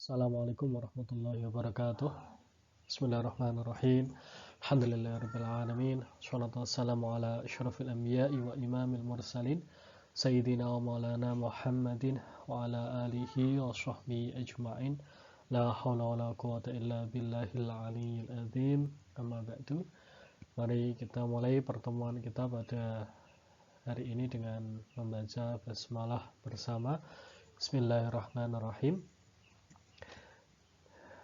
Assalamualaikum warahmatullahi wabarakatuh. Bismillahirrahmanirrahim. Alhamdulillahirabbil alamin. Wassalatu wassalamu ala asyrafil anbiya'i wa imamil mursalin sayyidina wa maulana Muhammadin wa ala alihi wa sahbihi ajma'in. La haula wala quwata illa billahil aliyyil azim. Amma ba'du. Mari kita mulai pertemuan kita pada hari ini dengan membaca basmalah bersama. Bismillahirrahmanirrahim.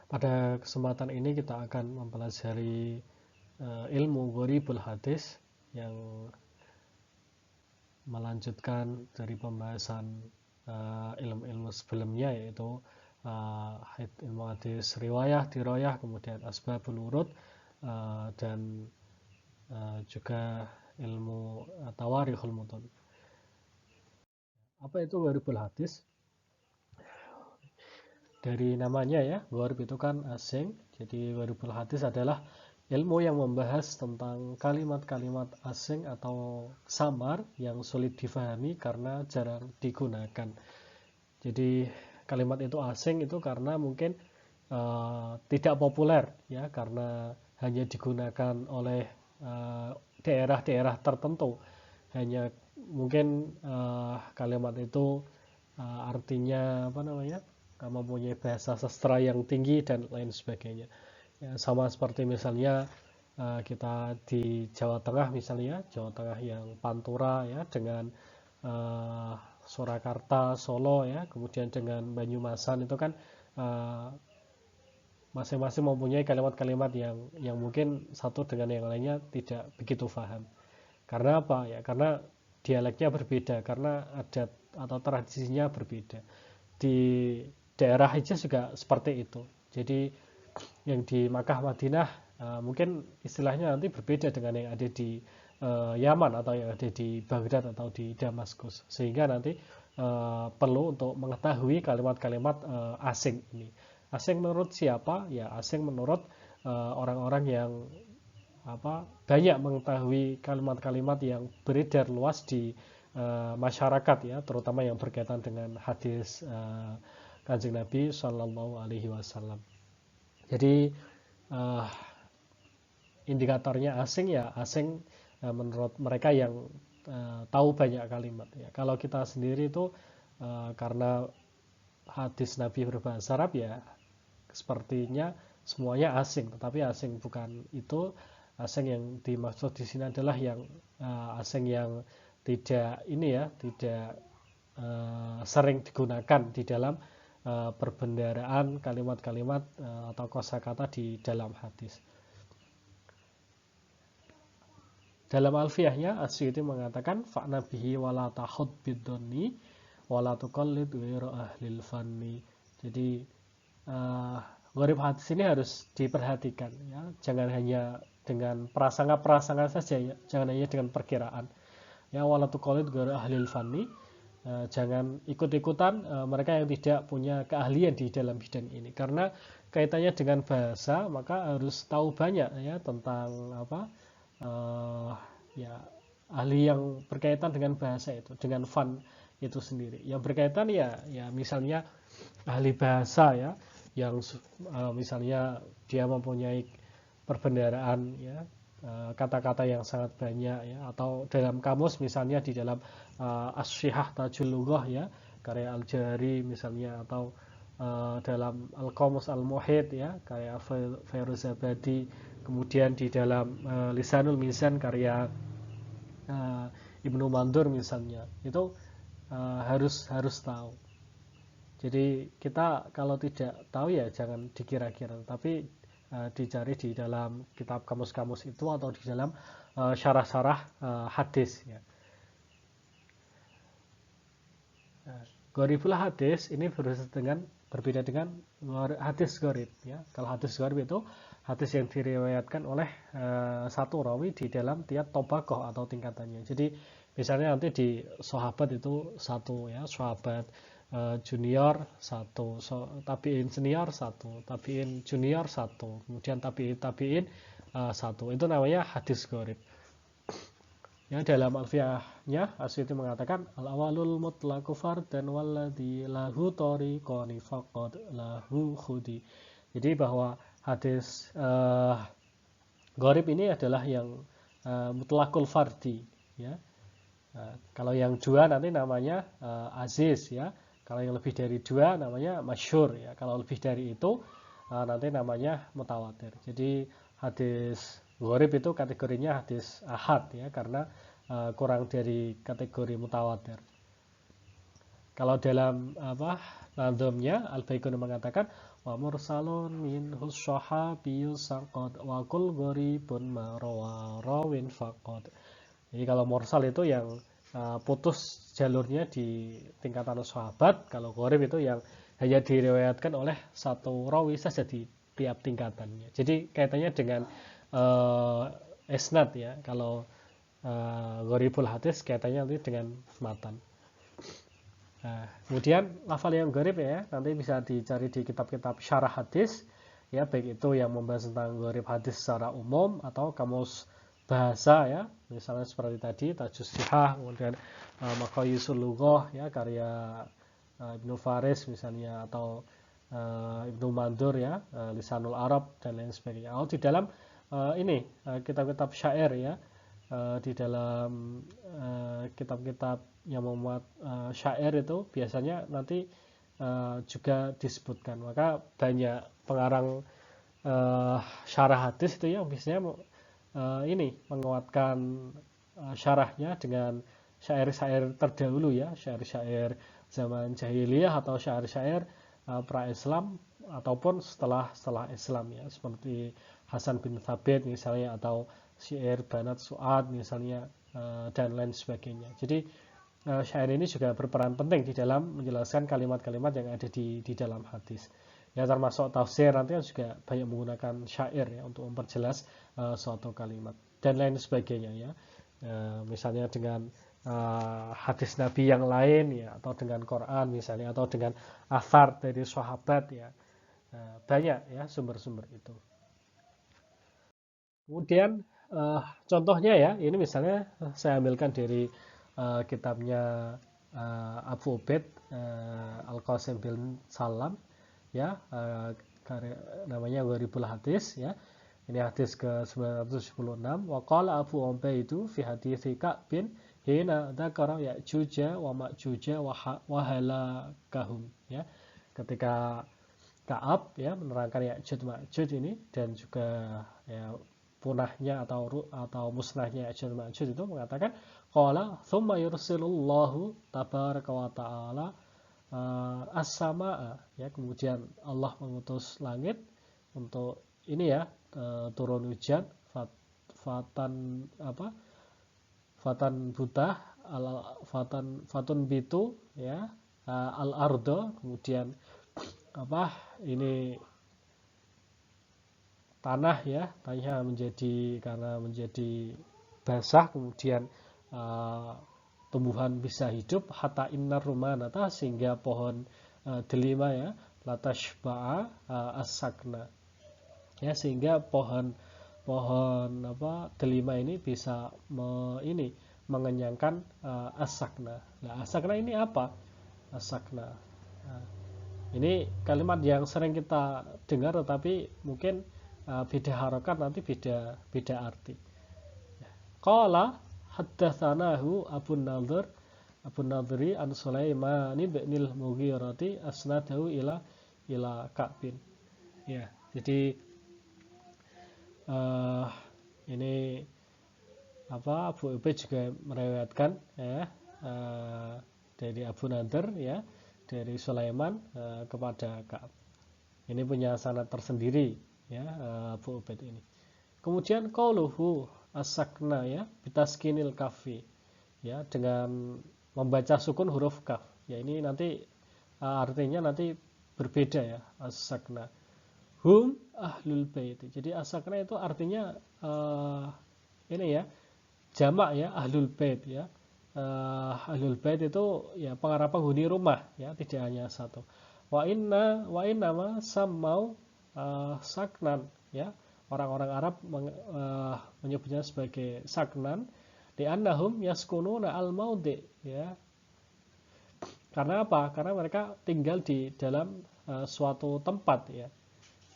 Pada kesempatan ini kita akan mempelajari ilmu gharibul hadis yang melanjutkan dari pembahasan ilmu-ilmu sebelumnya, yaitu ilmu hadis riwayah, dirayah, kemudian asbabul wurud, dan juga ilmu tawarikhul mutun. Apa itu gharibul hadis? Dari namanya ya, gharib itu kan asing. Jadi gharibul hadis adalah ilmu yang membahas tentang kalimat-kalimat asing atau samar yang sulit difahami karena jarang digunakan. Jadi kalimat itu asing itu karena mungkin tidak populer ya, karena hanya digunakan oleh daerah-daerah tertentu. Hanya mungkin kalimat itu artinya mempunyai bahasa sastra yang tinggi dan lain sebagainya. Ya, sama seperti misalnya kita di Jawa Tengah, misalnya Jawa Tengah yang Pantura ya, dengan Surakarta, Solo ya, kemudian dengan Banyumasan, itu kan masing-masing mempunyai kalimat-kalimat yang mungkin satu dengan yang lainnya tidak begitu paham. Karena apa ya? Karena dialeknya berbeda, karena adat atau tradisinya berbeda. Di daerah Hijaz juga seperti itu. Jadi yang di Makkah, Madinah mungkin istilahnya nanti berbeda dengan yang ada di Yaman atau yang ada di Baghdad atau di Damaskus. Sehingga nanti perlu untuk mengetahui kalimat-kalimat asing ini. Asing menurut siapa? Ya asing menurut orang-orang yang banyak mengetahui kalimat-kalimat yang beredar luas di masyarakat ya, terutama yang berkaitan dengan hadis Kanjeng Nabi Shallallahu Alaihi Wasallam. Jadi indikatornya asing ya asing menurut mereka yang tahu banyak kalimat ya. Kalau kita sendiri itu karena hadis Nabi berbahasa Arab ya, sepertinya semuanya asing. Tetapi asing bukan itu. Asing yang dimaksud di sini adalah yang asing yang tidak tidak sering digunakan di dalam perbendaharaan kalimat-kalimat atau kosakata di dalam hadis. Dalam alfiyahnya As-Suyuti mengatakan fa'na bihi wala tahud bidonni wala tuqallid ghairu ahlil fanni. Jadi gharib hadis ini harus diperhatikan ya. Jangan hanya dengan prasangka-prasangka saja ya. Jangan hanya dengan perkiraan. Ya, wala tuqallid ghairu ahlil fanni. Jangan ikut-ikutan mereka yang tidak punya keahlian di dalam bidang ini, karena kaitannya dengan bahasa, maka harus tahu banyak ya tentang ahli yang berkaitan dengan bahasa itu, dengan fan itu sendiri. Yang berkaitan ya misalnya ahli bahasa ya, yang misalnya dia mempunyai perbendaharaan ya, kata-kata yang sangat banyak ya, atau dalam kamus misalnya di dalam As-Shihah Tajul Lughah ya, karya Al-Jari misalnya, atau dalam Al-Qamus Al-Muhit ya, karya Fairuzabadi, kemudian di dalam Lisanul Mizan karya Ibnu Mandur misalnya, itu harus tahu. Jadi kita kalau tidak tahu ya jangan dikira-kira, tapi dicari di dalam kitab kamus-kamus itu atau di dalam syarah-syarah hadis ya. Gharibul hadis ini berbeda dengan hadis gharib ya. Kalau hadis gharib itu hadis yang diriwayatkan oleh satu rawi di dalam tiap tabaqah atau tingkatannya. Jadi misalnya nanti di sahabat itu satu ya, sahabat junior satu, tabiin senior satu, tabiin junior satu, kemudian tabiin satu. Itu namanya hadis gharib. Ya, dalam alfiyahnya Asyuti mengatakan al-awalul mutlaqu fardan walladzi lahu tariqani faqad lahu khudi. Jadi bahwa hadis gharib ini adalah yang mutlaqul fardi, ya. Kalau yang dua nanti namanya aziz, ya. Kalau yang lebih dari dua namanya masyhur, ya. Kalau lebih dari itu nanti namanya mutawatir. Jadi hadis gharib itu kategorinya hadis ahad, ya, karena kurang dari kategori mutawatir. Kalau dalam nadhumnya Al-Baiquni mengatakan wa mursalun minhu sahabiyyu saqad wa kul gharibun ma rawin faqad. Jadi kalau mursal itu yang putus jalurnya di tingkatan sahabat, kalau gharib itu yang hanya diriwayatkan oleh satu rawi saja di tiap tingkatannya. Jadi kaitannya dengan isnad, ya. Kalau gharibul hadis kaitannya nanti dengan matan. Nah, kemudian lafal yang gharib, ya, nanti bisa dicari di kitab-kitab syarah hadis, ya, baik itu yang membahas tentang gharib hadis secara umum atau kamus bahasa, ya, misalnya seperti tadi Tajus Sihah, kemudian Maqayisul Lughah, ya, karya Ibnu Faris misalnya, atau Ibnu Mandur, ya, Lisanul Arab dan lain sebagainya. Atau di dalam kitab-kitab syair, ya, di dalam kitab-kitab yang memuat syair itu biasanya nanti juga disebutkan. Maka banyak pengarang syarah hadis itu yang biasanya menguatkan syarahnya dengan syair-syair terdahulu, ya, syair-syair zaman jahiliyah atau syair-syair pra-Islam ataupun setelah Islam, ya, seperti Hasan bin Thabit misalnya, atau syair Banat Su'ad misalnya, dan lain sebagainya. Jadi syair ini juga berperan penting di dalam menjelaskan kalimat-kalimat yang ada di dalam hadis. Ya, termasuk tafsir nanti juga banyak menggunakan syair, ya, untuk memperjelas suatu kalimat dan lain sebagainya, ya. Misalnya dengan hadis Nabi yang lain, ya, atau dengan Quran misalnya, atau dengan athar dari sahabat, ya. Banyak, ya, sumber-sumber itu. Kemudian contohnya, ya, ini misalnya saya ambilkan dari kitabnya Abu Ubaid Al-Qasim bin Salam, ya, namanya Gharibul Hadis, ya. Ini hadis ke-976. Wa qala Abu Ubaid itu fi hadits Ka'b bin hina dzakara Ya'juj wa Ma'juj wa halakahum, ya. Ketika Ka'ab, ya, menerangkan Ya'juj Ma'juj ini dan juga, ya, punahnya atau musnahnya Ya'juj Ma'juj itu, mengatakan qala thumma yursilullahu tabaraka wa ta'ala as-samaa, ya, kemudian Allah mengutus langit untuk ini, ya, turun hujan fatan butah fatun bitu, ya, al ardo, kemudian ini tanah, ya, tanahnya menjadi basah, kemudian tumbuhan bisa hidup, hatta innar rumanata, sehingga pohon delima, ya, latashba'a as-sakna, ya, sehingga pohon delima ini bisa mengenyangkan as-sakna. Nah, as-sakna ini apa? As-sakna, ini kalimat yang sering kita dengar, tetapi mungkin beda harokat, nanti beda arti. Qala haddatsanahu Abu Nadhri an Sulaiman bin al-Mughirati asnadahu ila Ka'bin. Ya, jadi ini Abu Ubaid juga meriwayatkan, ya, dari Abu Nadhr, ya, dari Sulaiman kepada Ka'ab. Ini punya sanad tersendiri, ya, Abu Ubaid ini. Kemudian qauluhu as-sakna, ya, bitaskinil kafi, ya, dengan membaca sukun huruf kaf. Ya, ini nanti artinya nanti berbeda, ya, as-sakna. Hum ahlul bait. Jadi as-sakna itu artinya ini, ya, jamak, ya, ahlul bait, ya. Ahlul bait itu, ya, para penghuni rumah, ya, tidak hanya satu. Wa inna ma sammau saknan, ya. Orang-orang Arab menyebutnya sebagai saknan li'annahum yaskununa al-maudi, ya. Karena apa? Karena mereka tinggal di dalam suatu tempat, ya.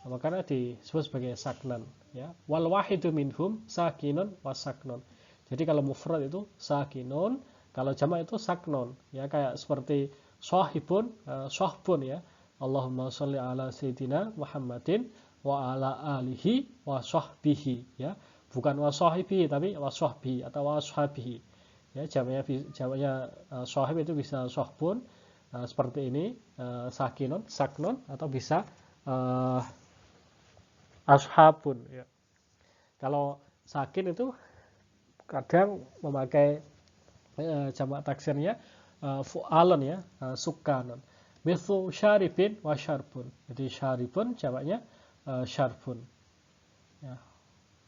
Makanya disebut sebagai saknan, ya. Wal wahidu minhum sakinun wasaknun. Jadi kalau mufrad itu sakinun, kalau jamak itu saknun, ya, kayak seperti sahibun, sahbun, ya. Allahumma sholli ala sayyidina Muhammadin wa ala alihi wa sahbihi, ya. Bukan wa sahibi tapi wa sahbihi atau wa sahbihi. Ya, jamaknya sahib itu bisa sahbun, seperti ini, sakinun, saknun, atau bisa ashabun, ya. Kalau sakin itu kadang memakai jamak taksirnya fu'alun, ya, sukanun. Mithlu syaribin wa syarbun. Jadi syaribun jamaknya syarbun. Ya.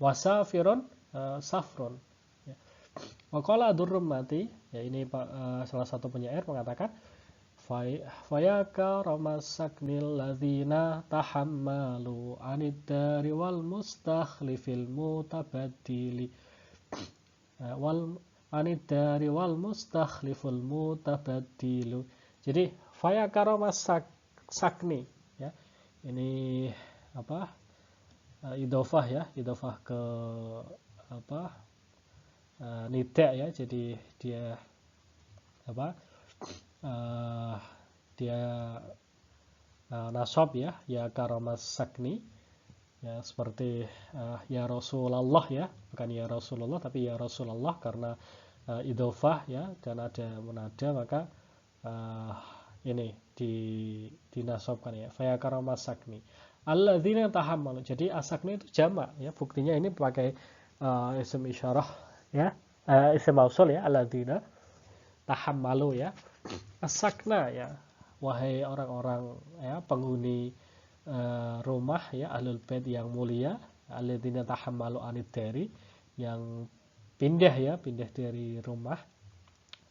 Wasafirun safrun. Ya. Wa qala Durrumati, ya, ini salah satu penyair mengatakan fayaka ramasaknil ladzina tahammalu anid dari wal mustakhlifil mutabaddili wal anid dari wal mustakhliful mutabaddilu. Jadi fayaka ramasakni, ya. Ini apa? Idhofah, ya, idhofah ke apa? Nida, ya. Jadi dia apa? Dia nasab, ya, ya karamas sakni, ya, seperti ya Rasulullah, ya, bukan ya Rasulullah tapi ya Rasulullah, karena idhofah, ya, dan ada munada, maka ini dinasabkan, ya, fa ya karamas sakni alladzina tahammalu. Jadi asakni itu jamak, ya, buktinya ini pakai isim isyarah, ya, isim mausul, ya, alladzina tahammalu, ya. Asakna, ya, wahai orang-orang, ya, penghuni rumah, ya, ahlul bait yang mulia, alladzina tahammalu anid dari, yang pindah, ya, pindah dari rumah,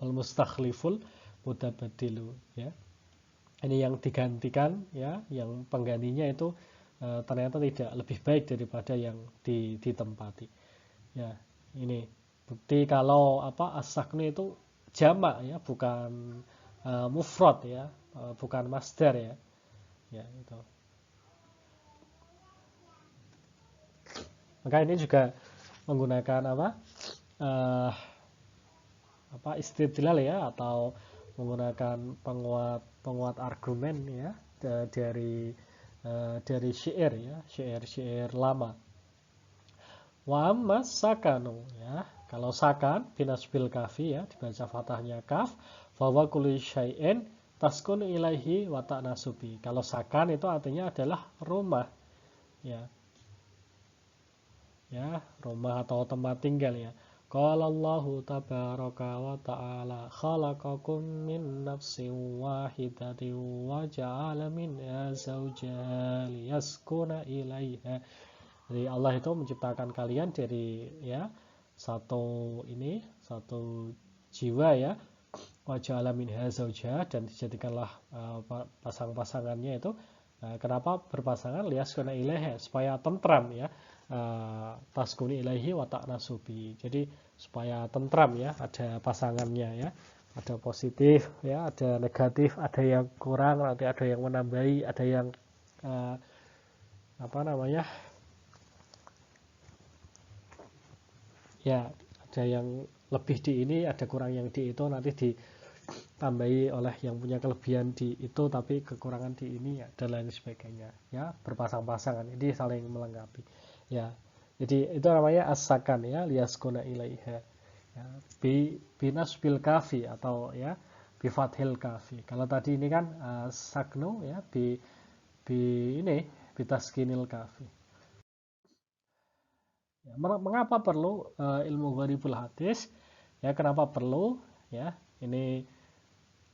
wal mustakhliful mutabaddilu, ya. Ini yang digantikan, ya, yang penggantinya itu ternyata tidak lebih baik daripada yang ditempati. Ya, ini bukti kalau apa asakni itu jamak, ya, bukan mufrad, ya, bukan masdar, ya. Ya, itu. Maka ini juga menggunakan apa istidlal, ya, atau menggunakan penguat argumen, ya, dari syair, ya, syair lama. Wa amma sakanu, ya, kalau sakan binasbil kafi, ya, dibaca fathahnya kaf, fawa kulli syai'in taskun ilaihi wa ta'nasubi. Kalau sakan itu artinya adalah rumah, ya, ya, rumah atau tempat tinggal, ya. Qala Allahu tabaraka wa ta'ala khalaqakum min nafsin wahidatin wa ja'ala minha zawjaha liyaskuna ilaiha. Jadi Allah itu menciptakan kalian dari, ya, satu jiwa, ya, wa ja'ala minha zawjaha, dan dijadikanlah pasang-pasangannya itu. Kenapa berpasangan? Liyaskuna ilaiha, supaya tentram, ya. Taskuni ilaihi wa ta'nasubi. Jadi supaya tentram, ya, ada pasangannya, ya. Ada positif, ya, ada negatif, ada yang kurang, nanti ada yang menambahi, ada yang ya, ada yang lebih di ini, ada kurang yang di itu, nanti ditambahi oleh yang punya kelebihan di itu tapi kekurangan di ini, ya, dan lain sebagainya, ya, berpasang-pasangan, ini saling melengkapi, ya. Jadi itu namanya as-sakan, ya, liyaskuna ilaiha, ya, binasbil kafi, atau, ya, bi fathil kafi. Kalau tadi ini kan saknu, ya, ini bitaskinil kafi. Ya, mengapa perlu ilmu gharibul hadis? Ya, kenapa perlu? Ya, ini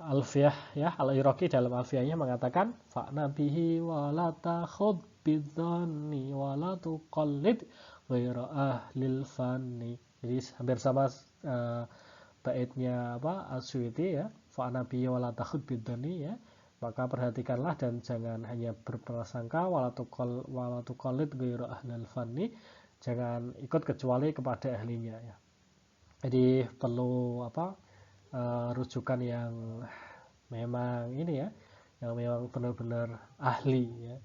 Alfiyah, ya, Al-Iraqi dalam Alfiyahnya mengatakan fa'na bihi wa la takhud bidhanni wa la tuqallid ghaira ahlil fanni. Jadi hampir sama baitnya As-Suyuti, ya, fa'na bihi wa la takhud bidhanni, ya. Maka perhatikanlah dan jangan hanya berprasangka wa la tuqallid ghaira ahlil fanni. Jangan ikut kecuali kepada ahlinya, ya. Jadi perlu rujukan yang memang ini ya, yang memang benar-benar ahli ya.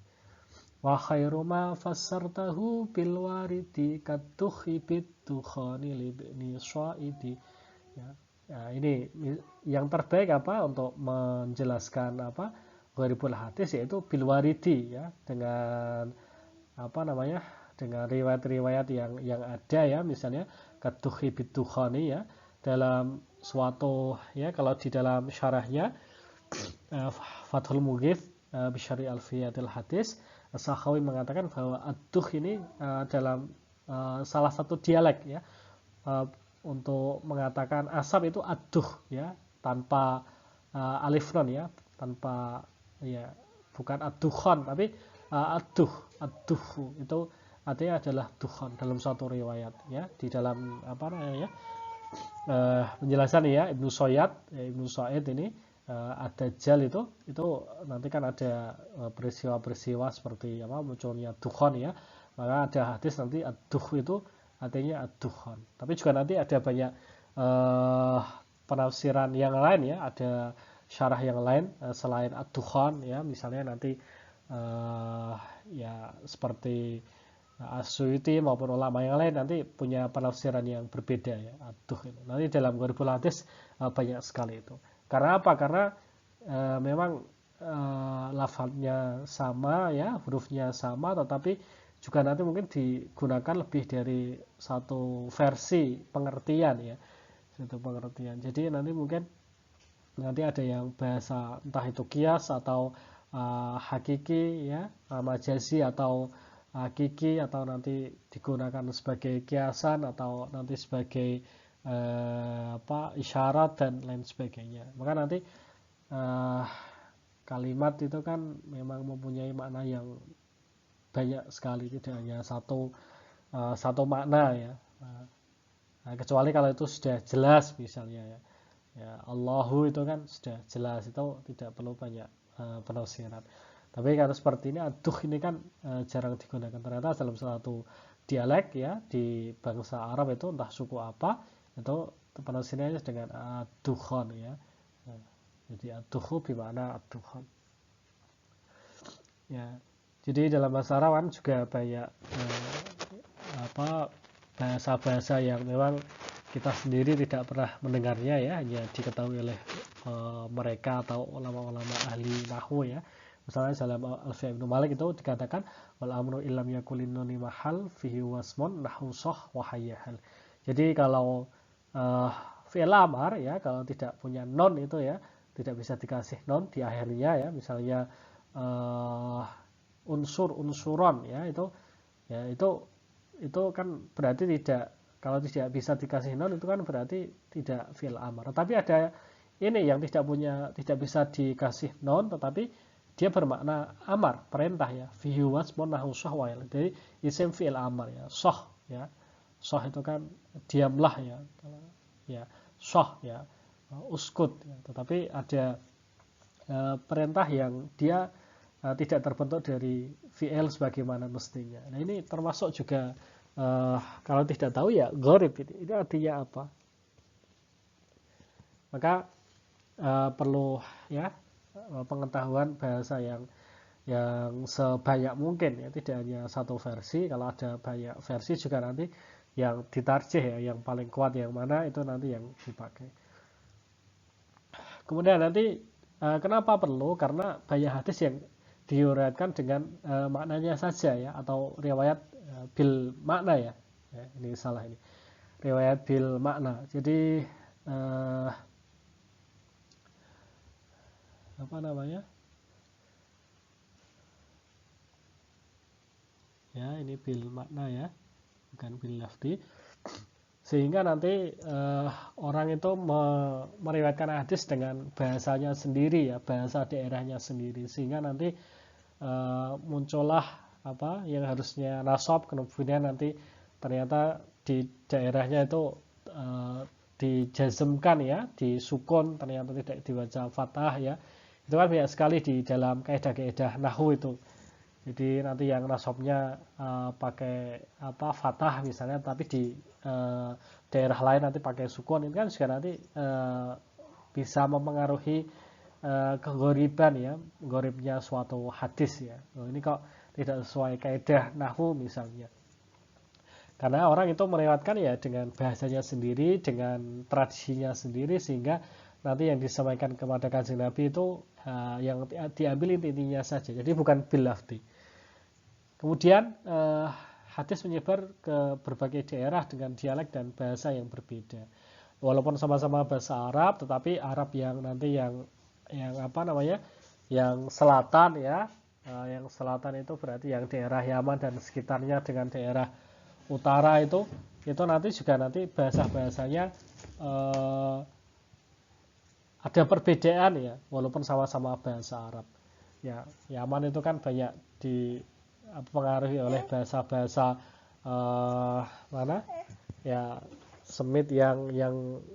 Wa khairu ma fassartahu bil waridi katuhi bitukhani libni syaidi ya. Nah, ini yang terbaik untuk menjelaskan gharibul hadis, yaitu bil waridi ya, dengan dengan riwayat-riwayat yang ada ya, misalnya katuhi bitukhani ya, dalam suatu ya, kalau di dalam syarahnya Fathul Mughith Bisyari Alfiyatil Hadis, Sakhawi mengatakan bahwa ad-duh ini dalam salah satu dialek ya, untuk mengatakan asap itu ad-duh ya, tanpa alif non ya, tanpa ya, bukan ad-dukhon tapi ad-duh itu artinya adalah dukhon dalam suatu riwayat ya, di dalam penjelasan ya Ibnu Sa'id ini Ad-Dajjal itu nanti kan ada peristiwa-peristiwa seperti munculnya dukhon ya, maka ada hadis nanti ad-duh itu artinya ad-dukhon. Tapi juga nanti ada banyak penafsiran yang lain ya, ada syarah yang lain selain ad-dukhon ya, misalnya nanti ya seperti As-Suyuti maupun ulama yang lain nanti punya penafsiran yang berbeda ya, ad-duh itu. Nanti dalam Gharibul Hadis banyak sekali itu. Karena apa? Karena memang lafadznya sama ya, hurufnya sama, tetapi juga nanti mungkin digunakan lebih dari satu versi pengertian ya, satu pengertian. Jadi nanti mungkin ada yang bahasa entah itu qiyas atau hakiki ya, majazi atau hakiki, atau nanti digunakan sebagai kiasan atau nanti sebagai isyarat dan lain sebagainya. Maka nanti kalimat itu kan memang mempunyai makna yang banyak sekali, tidak hanya satu makna ya. Kecuali kalau itu sudah jelas misalnya ya, Allahu itu kan sudah jelas, itu tidak perlu banyak penafsiran. Tapi kalau seperti ini ad-duh ini kan jarang digunakan. Ternyata dalam satu dialek ya di bangsa Arab itu entah suku apa, itu penafsirannya dengan ad-dukhon ya. Jadi ad-duhu bermakna ad-dukhon. Ya. Jadi dalam bahasa Arab kan juga banyak bahasa-bahasa yang memang kita sendiri tidak pernah mendengarnya ya, hanya diketahui oleh mereka atau ulama-ulama ahli nahwu ya. Misalnya dalam Alfiya Ibnu Malik itu dikatakan wal amru illam yakulin nuni mahal fihi wasmun nahwu sah wa hayyahal. Jadi kalau fi'il amar ya, kalau tidak punya non itu ya, tidak bisa dikasih non di akhirnya ya, misalnya unsuron ya, itu kan berarti tidak, kalau tidak bisa dikasih non itu kan berarti tidak fi'il amar. Tapi ada ini yang tidak bisa dikasih non, tetapi dia bermakna amar, perintah ya, fihi wasmun nahwu sah wa hayyahal. Jadi isim fi'il amar ya, sah ya. Sah itu kan diamlah ya, sah ya, uskut ya. Tetapi ada perintah yang dia tidak terbentuk dari fi'il sebagaimana mestinya. Nah ini termasuk juga kalau tidak tahu ya gharib, ini artinya apa. Maka perlu ya pengetahuan bahasa yang sebanyak mungkin ya, tidak hanya satu versi. Kalau ada banyak versi juga nanti yang ditarjih ya, yang paling kuat yang mana itu nanti yang dipakai. Kemudian nanti kenapa perlu? Karena banyak hadis yang diriwayatkan dengan maknanya saja ya, atau riwayat bil makna ya. Ini salah ini. Riwayat bil makna. Jadi ya, ini bil makna ya, bukan bil lafzi. Sehingga nanti orang itu meriwayatkan hadis dengan bahasanya sendiri ya, bahasa daerahnya sendiri, sehingga nanti muncullah yang harusnya nasab, kemudian nanti ternyata di daerahnya itu dijazmkan ya, disukun, ternyata tidak dibaca fathah ya. Itu kan banyak sekali di dalam kaidah-kaidah nahwu itu. Jadi nanti yang nasabnya pakai fathah misalnya, tapi di daerah lain nanti pakai sukun, ini kan juga nanti bisa mempengaruhi kegoriban ya, goribnya suatu hadis ya. Ini kok tidak sesuai kaidah nahwu misalnya. Karena orang itu melewatkan ya dengan bahasanya sendiri, dengan tradisinya sendiri, sehingga nanti yang disampaikan kepada Kanjeng Nabi itu yang diambil intinya saja. Jadi bukan bil lafzi. Kemudian hadis menyebar ke berbagai daerah dengan dialek dan bahasa yang berbeda. Walaupun sama-sama bahasa Arab, tetapi Arab yang nanti yang yang selatan ya, yang selatan itu berarti yang daerah Yaman dan sekitarnya dengan daerah utara itu nanti juga nanti bahasa-bahasanya ada perbedaan ya, walaupun sama-sama bahasa Arab. Ya, Yaman itu kan banyak dipengaruhi oleh bahasa-bahasa mana? Ya, Semit yang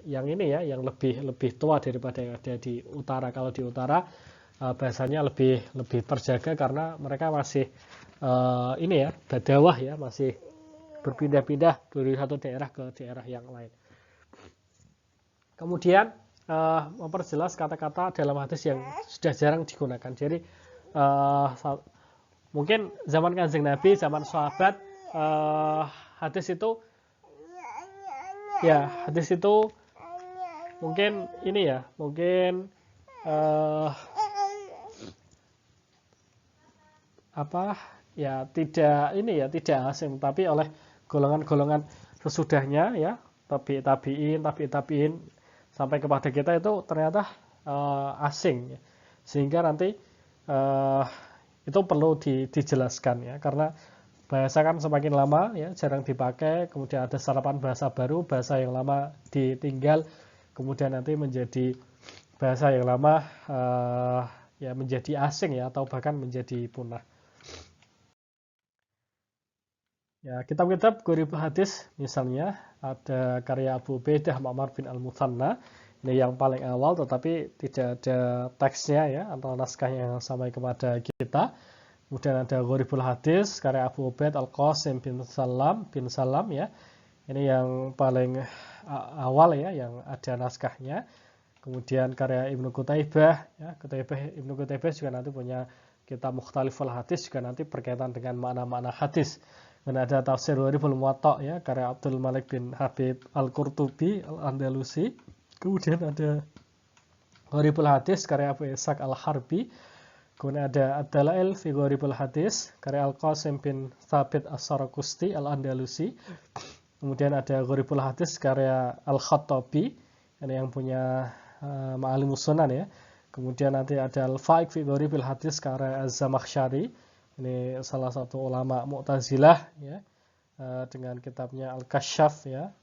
ini ya, yang lebih tua daripada yang ada di utara. Kalau di utara bahasanya lebih terjaga karena mereka masih ini ya, badawah ya, masih berpindah-pindah dari satu daerah ke daerah yang lain. Kemudian memperjelas kata-kata dalam hadis yang sudah jarang digunakan. Jadi mungkin zaman Kanjeng Nabi, zaman sahabat, hadis itu mungkin ini ya, mungkin tidak asing, tapi oleh golongan-golongan sesudahnya ya, tabi'in sampai kepada kita itu ternyata asing, sehingga nanti itu perlu dijelaskan ya, karena bahasa kan semakin lama ya jarang dipakai, kemudian ada serapan bahasa baru, bahasa yang lama ditinggal, kemudian nanti menjadi bahasa yang lama ya menjadi asing ya, atau bahkan menjadi punah. Ya, kitab-kitab gharibul hadis misalnya ada karya Abu Ubaidah Ma'mar bin Al-Muthanna, ini yang paling awal tetapi tidak ada teksnya ya, atau naskahnya yang sampai kepada kita. Kemudian ada gharibul hadis karya Abu Ubaid Al-Qasim bin Salam ya. Ini yang paling awal ya, yang ada naskahnya. Kemudian karya Ibnu Qutaibah ya, Ibnu Qutaibah juga nanti punya kitab Mukhtaliful Hadis, juga nanti berkaitan dengan makna-makna hadis. Dan ada tafsir Gharibul Muwatta ya, karya Abdul Malik bin Habib Al-Qurtubi Al-Andalusi. Kemudian ada Gharibul Hadis karya Abu Ishaq Al-Harbi. Kemudian ada Ad-Dalail fi Gharibul Hadis karya Al-Qasim bin Thabit As-Saraqusti Al-Andalusi. Kemudian ada Gharibul Hadis karya Al-Khattabi, ini yang punya Ma'alimus Sunan ya. Kemudian nanti ada Al-Fa'iq fi Gharibul Hadis karya Az-Zamakhsyari, ini salah satu ulama Mu'tazilah ya, dengan kitabnya Al-Kasyaf ya.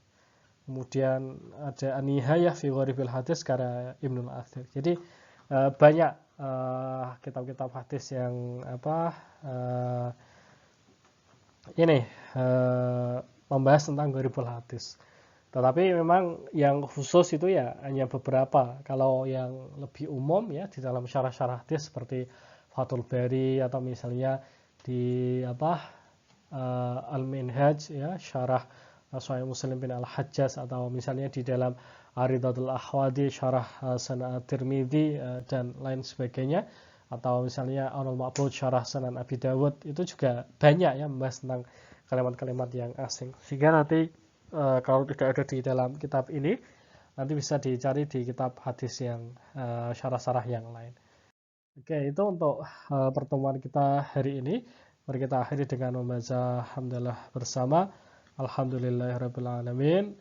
Kemudian ada An-Nihayah fi Gharibul Hadis karya Ibnul Athir. Jadi banyak kitab-kitab hadis yang membahas tentang gharibul hadis. Tetapi memang yang khusus itu ya hanya beberapa. Kalau yang lebih umum ya di dalam syarah-syarah hadis seperti Fathul Bari, atau misalnya di Al-Minhaj ya, syarah Sahih Muslim bin Al-Hajjaz, atau misalnya di dalam Aridatul Ahwadi, syarah Sunan At-Tirmidzi dan lain sebagainya, atau misalnya Aunul Ma'bud, syarah Sunan Abi Dawud, itu juga banyak ya membahas tentang kalimat-kalimat yang asing. Sehingga nanti kalau tidak ada di dalam kitab ini, nanti bisa dicari di kitab hadis yang syarah-syarah yang lain. Oke, itu untuk pertemuan kita hari ini. Mari kita akhiri dengan membaca hamdalah bersama. Alhamdulillahirabbil alamin.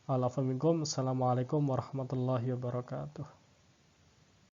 Assalamualaikum warahmatullahi wabarakatuh.